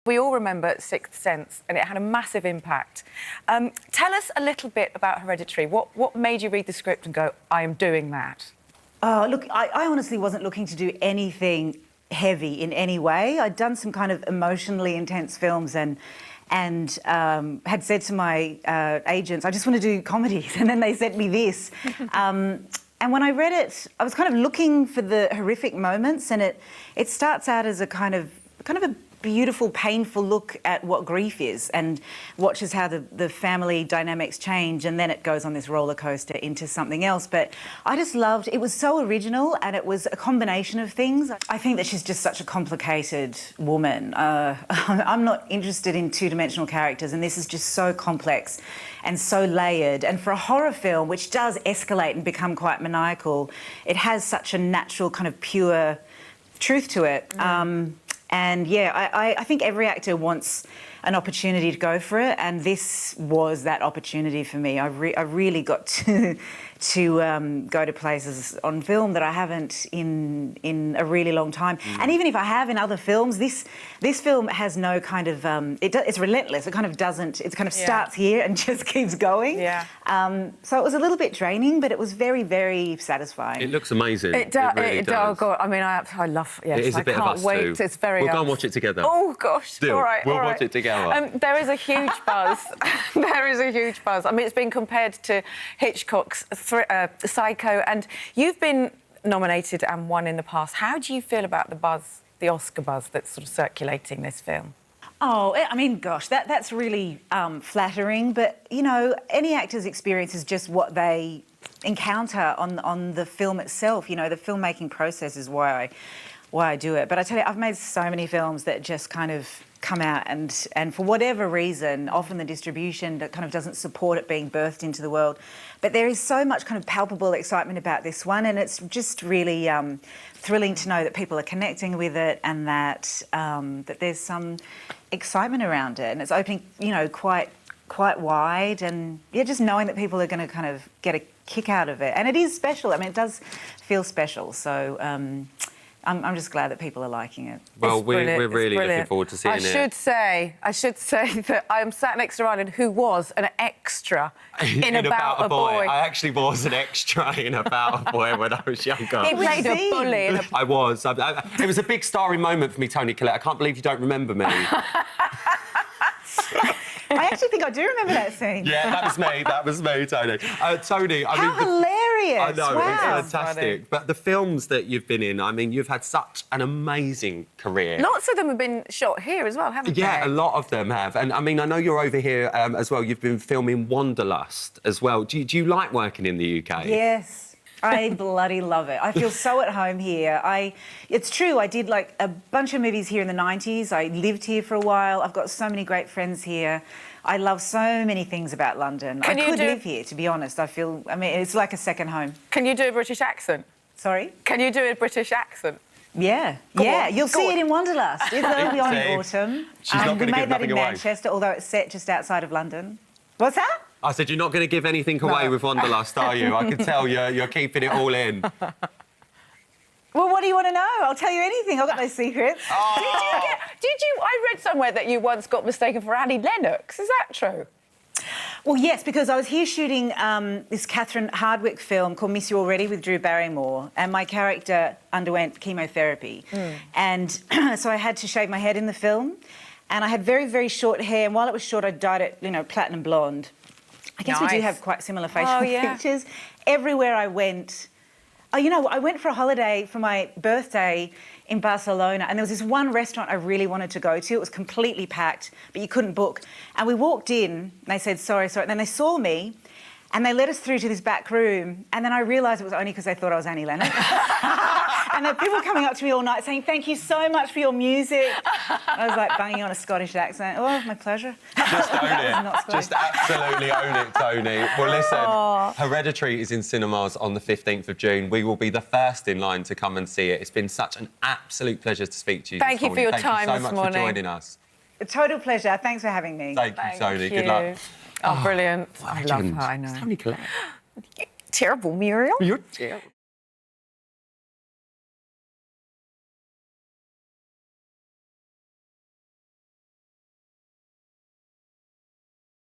We all remember Sixth Sense, and it had a massive impact. Tell us a little bit about Hereditary. What made you read the script and go, I am doing that? Look, I honestly wasn't looking to do anything heavy in any way. I'd done some kind of emotionally intense films and had said to my agents, I just want to do comedies, and then they sent me this. And when I read it, I was kind of looking for the horrific moments, and it starts out as a kind of a beautiful, painful look at what grief is, and watches how the family dynamics change, and then it goes on this roller coaster into something else. But I just loved it. Was so original, and it was a combination of things. I think that she's just such a complicated woman. I'm not interested in two-dimensional characters, and this is just so complex and so layered. And for a horror film, which does escalate and become quite maniacal, it has such a natural kind of pure truth to it. And yeah, I think every actor wants an opportunity to go for it, and this was that opportunity for me. I really got to go to places on film that I haven't in a really long time. And even if I have in other films, this film has no kind of it's relentless. It kind of doesn't. It kind of starts here and just keeps going. Yeah. So it was a little bit draining, but it was very, very satisfying. It looks amazing. It does. Really does. Oh God! I mean, I love. Yes, it is a bit I can't of us wait. too. It's very. We'll go and watch it together. Oh gosh! Deal. All right. We'll all right. watch it together. There is a huge buzz. There is a huge buzz. I mean, it's been compared to Hitchcock's Psycho, and you've been nominated and won in the past. How do you feel about the buzz, the Oscar buzz that's sort of circulating this film? Oh, I mean, gosh, that's really flattering. But, you know, any actor's experience is just what they encounter on the film itself. You know, the filmmaking process is why I do it. But I tell you, I've made so many films that just kind of come out and for whatever reason, often the distribution that kind of doesn't support it being birthed into the world. But there is so much kind of palpable excitement about this one, and it's just really thrilling to know that people are connecting with it, and that that there's some excitement around it, and it's opening, you know, quite wide, and yeah, just knowing that people are going to kind of get a kick out of it, and it is special. I mean, it does feel special. So I'm just glad that people are liking it. Well, we're really looking forward to seeing it. I should say that I'm sat next to Ryan, who was an extra in About a Boy. I actually was an extra in About a Boy when I was younger. He played a bully. I was. It was a big starring moment for me, Toni Collette. I can't believe you don't remember me. I actually think I do remember that scene. Yeah, that was me, Toni. Toni, I How mean... hilarious! I know, wow. It's fantastic. But the films that you've been in, I mean, you've had such an amazing career. Lots of them have been shot here as well, haven't they? Yeah, a lot of them have. And, I mean, I know you're over here as well. You've been filming Wanderlust as well. Do you like working in the UK? Yes. I bloody love it. I feel so at home here. It's true, I did like a bunch of movies here in the 90s. I lived here for a while. I've got so many great friends here. I love so many things about London. I could live here, to be honest. I mean, it's like a second home. Can you do a British accent? Sorry? Can you do a British accent? Yeah, you'll see it in Wanderlust. It'll be on in autumn. She's not we going to made give that nothing in away. Manchester, although it's set just outside of London. What's that? I said, you're not going to give anything away with Wanderlust, are you? I can tell you're keeping it all in. Well, what do you want to know? I'll tell you anything. I've got no secrets. Oh. Did you? I read somewhere that you once got mistaken for Annie Lennox. Is that true? Well, yes, because I was here shooting this Catherine Hardwicke film called Miss You Already with Drew Barrymore, and my character underwent chemotherapy. And so I had to shave my head in the film, and I had very, very short hair, and while it was short, I dyed it, you know, platinum blonde. I guess we do have quite similar facial features. Everywhere I went... Oh, you know, I went for a holiday for my birthday in Barcelona, and there was this one restaurant I really wanted to go to. It was completely packed, but you couldn't book. And we walked in, and they said, sorry. And then they saw me, and they led us through to this back room, and then I realised it was only because they thought I was Annie Lennox. And there were people coming up to me all night saying, thank you so much for your music. I was like banging on a Scottish accent. Oh, my pleasure. Just own it. Just absolutely own it, Toni. Well, listen, Hereditary is in cinemas on the 15th of June. We will be the first in line to come and see it. It's been such an absolute pleasure to speak to you Thank you for your time this morning. Thank you so much for joining us. A total pleasure. Thanks for having me. Thank you, Toni. Good luck. Oh, brilliant. I love Legend. her, I know. Toni Collette. Terrible, Muriel. You're terrible.